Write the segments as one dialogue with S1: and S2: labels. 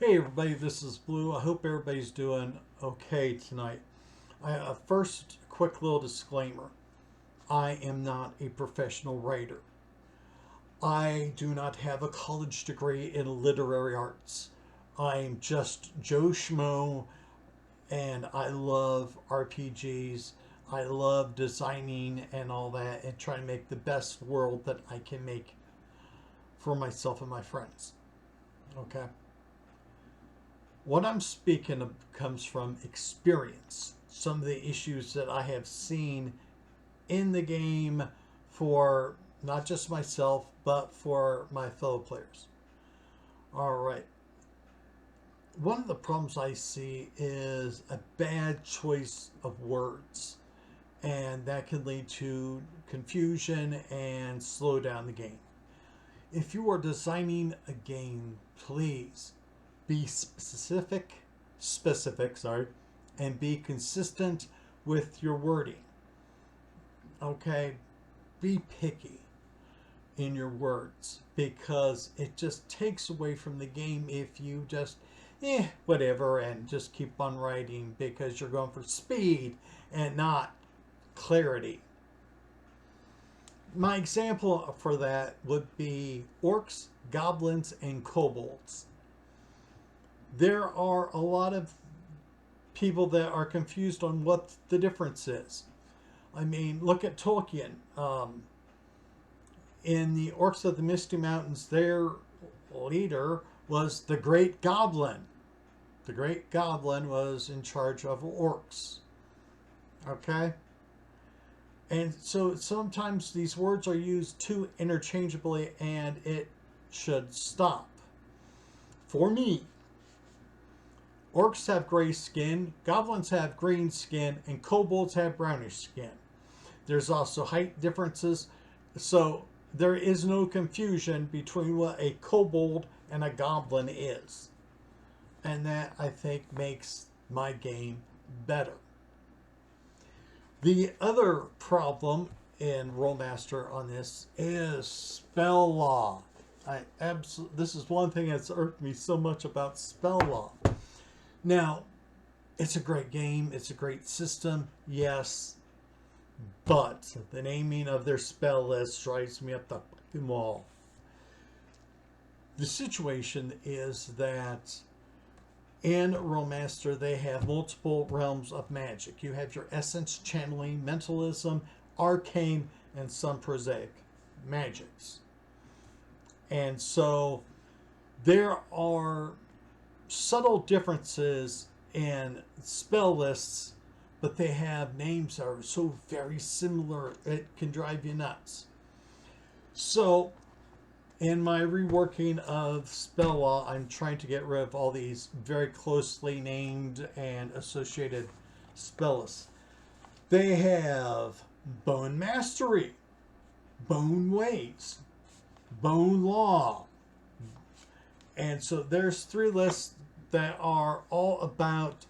S1: Hey everybody, this is Blue. I hope everybody's doing okay tonight. First, quick little disclaimer. I am not a professional writer. I do not have a college degree in literary arts. I'm just Joe Schmo, and I love RPGs. I love designing and all that, and trying to make the best world that I can make for myself and my friends. Okay? What I'm speaking of comes from experience. Some of the issues that I have seen in the game for not just myself, but for my fellow players. All right. One of the problems I see is a bad choice of words, and that can lead to confusion and slow down the game. If you are designing a game, please be specific, and be consistent with your wording. Okay, be picky in your words because it just takes away from the game if you just whatever and just keep on writing because you're going for speed and not clarity. My example for that would be orcs, goblins, and kobolds. There are a lot of people that are confused on what the difference is. I mean, look at Tolkien. In the Orcs of the Misty Mountains, their leader was the Great Goblin. The Great Goblin was in charge of orcs. Okay? And so sometimes these words are used too interchangeably, and it should stop. For me, orcs have gray skin, goblins have green skin, and kobolds have brownish skin. There's also height differences, so there is no confusion between what a kobold and a goblin is. And that, I think, makes my game better. The other problem in Rollmaster on this is spell law. This is one thing that's irked me so much about spell law. Now, it's a great game. It's a great system. Yes. But the naming of their spell list drives me up the fucking wall. The situation is that in Rollmaster, they have multiple realms of magic. You have your essence, channeling, mentalism, arcane, and some prosaic magics. And so there are subtle differences in spell lists, but they have names that are so very similar it can drive you nuts. So in my reworking of spell law, I'm trying to get rid of all these very closely named and associated spell lists. They have Bone Mastery, Bone Ways, Bone Law. And so there's 3 lists that are all about,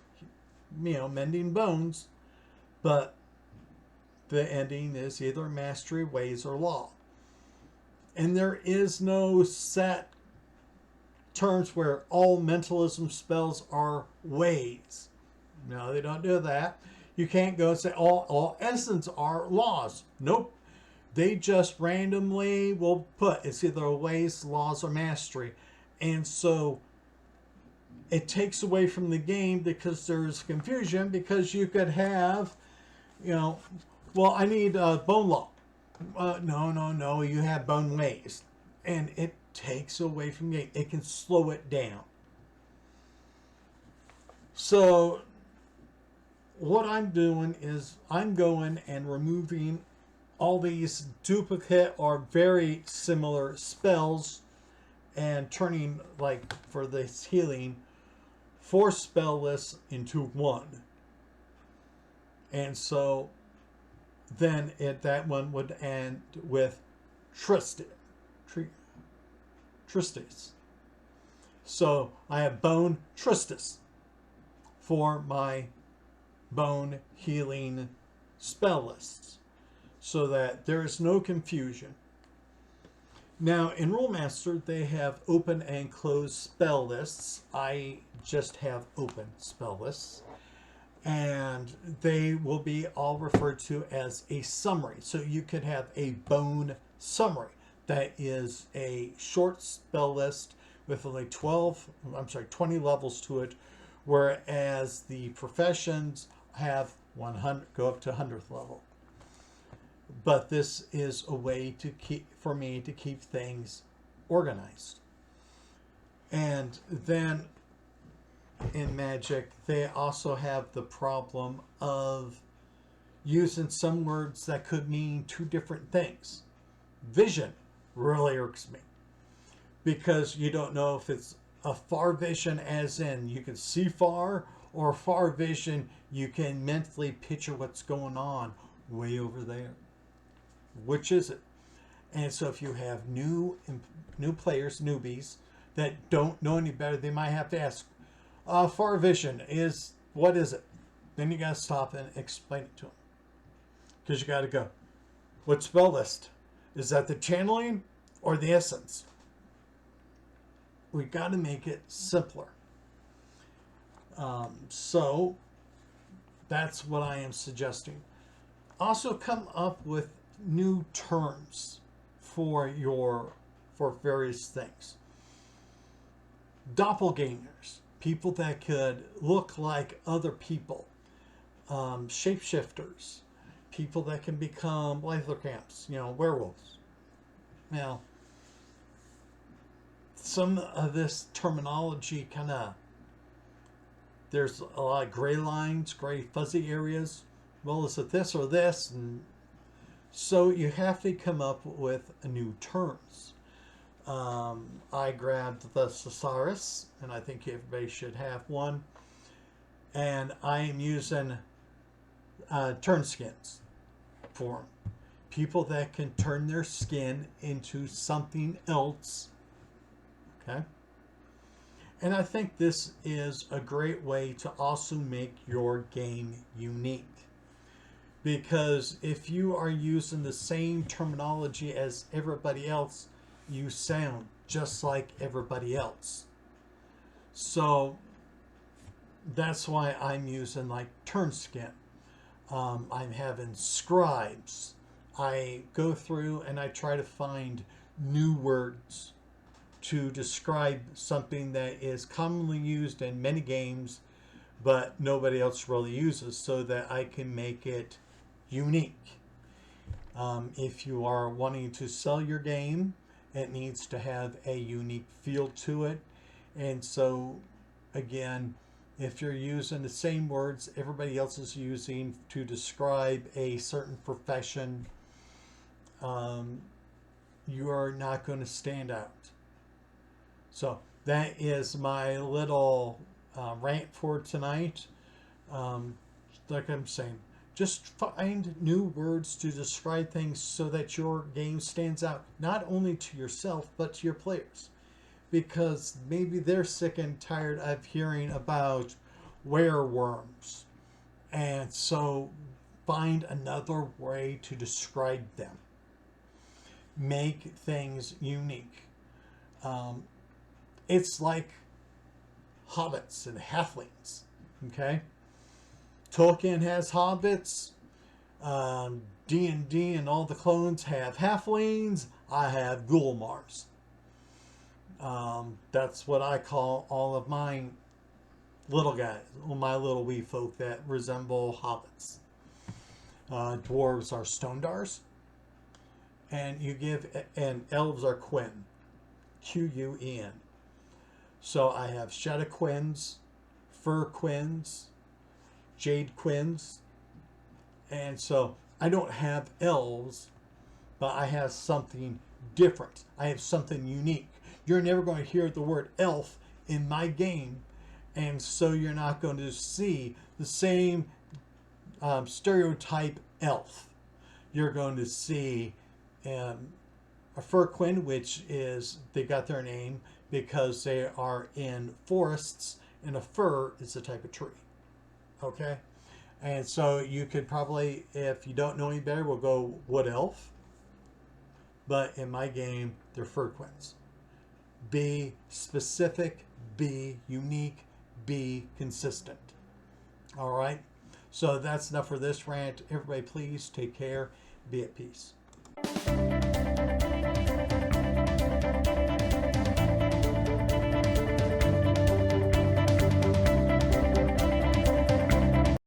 S1: mending bones, but the ending is either mastery, ways, or law. And there is no set terms where all mentalism spells are ways. No, they don't do that. You can't go and say all essence are laws. Nope. They just randomly will put it's either ways, laws, or mastery. And so it takes away from the game because there's confusion because you could have, I need bone law. No, you have bone ways. And it takes away from the game. It can slow it down. So what I'm doing is I'm going and removing all these duplicate or very similar spells and turning, like for this healing, 4 spell lists into 1. And so then that one would end with Tristis. So I have Bone Tristis for my bone healing spell lists so that there is no confusion. Now, in Rolemaster, they have open and closed spell lists. I just have open spell lists. And they will be all referred to as a summary. So you could have a bone summary that is a short spell list with only 20 levels to it, whereas the professions have 100, go up to 100th level. But this is a way to keep, for me to keep things organized. And then in Magic, they also have the problem of using some words that could mean two different things. Vision really irks me because you don't know if it's a far vision, as in you can see far, or far vision you can mentally picture what's going on way over there. Which is it? And so if you have new players, newbies that don't know any better, they might have to ask, far vision is, what is it? Then you got to stop and explain it to them. Because you got to go, what spell list? Is that the channeling or the essence? We got to make it simpler. So that's what I am suggesting. Also come up with new terms for various things. Doppelgangers, people that could look like other people. Shapeshifters, people that can become lycanthropes, werewolves. Now, some of this terminology there's a lot of gray lines, gray fuzzy areas. Well, is it this or this? And so you have to come up with new terms. I grabbed the thesaurus, and I think everybody should have one. And I am using turn skins for them. People that can turn their skin into something else. Okay? And I think this is a great way to also make your game unique. Because if you are using the same terminology as everybody else, you sound just like everybody else. So that's why I'm using like turn skin. I'm having scribes. I go through and I try to find new words to describe something that is commonly used in many games, but nobody else really uses, so that I can make it unique. If you are wanting to sell your game, it needs to have a unique feel to it. And so, again, if you're using the same words everybody else is using to describe a certain profession, you are not going to stand out. So that is my little rant for tonight. Like I'm saying, just find new words to describe things so that your game stands out, not only to yourself, but to your players. Because maybe they're sick and tired of hearing about wereworms. And so find another way to describe them. Make things unique. It's like hobbits and halflings. Okay? Tolkien has hobbits. D&D and all the clones have halflings. I have Gulmars. That's what I call all of my little guys, my little wee folk that resemble hobbits. Dwarves are stondars, and elves are Quinn, Quen. So I have Shadow Quins, Fur Quins, Jade Quins, and so I don't have elves, but I have something different. I have something unique. You're never going to hear the word elf in my game, and so you're not going to see the same stereotype elf. You're going to see a fur quin, which is, they got their name because they are in forests, and a fir is a type of tree. Okay? And so you could probably, if you don't know any better, we'll go wood elf, but in my game, they're frequents. Be specific, be unique, be consistent. All right? So that's enough for this rant. Everybody, please take care. Be at peace.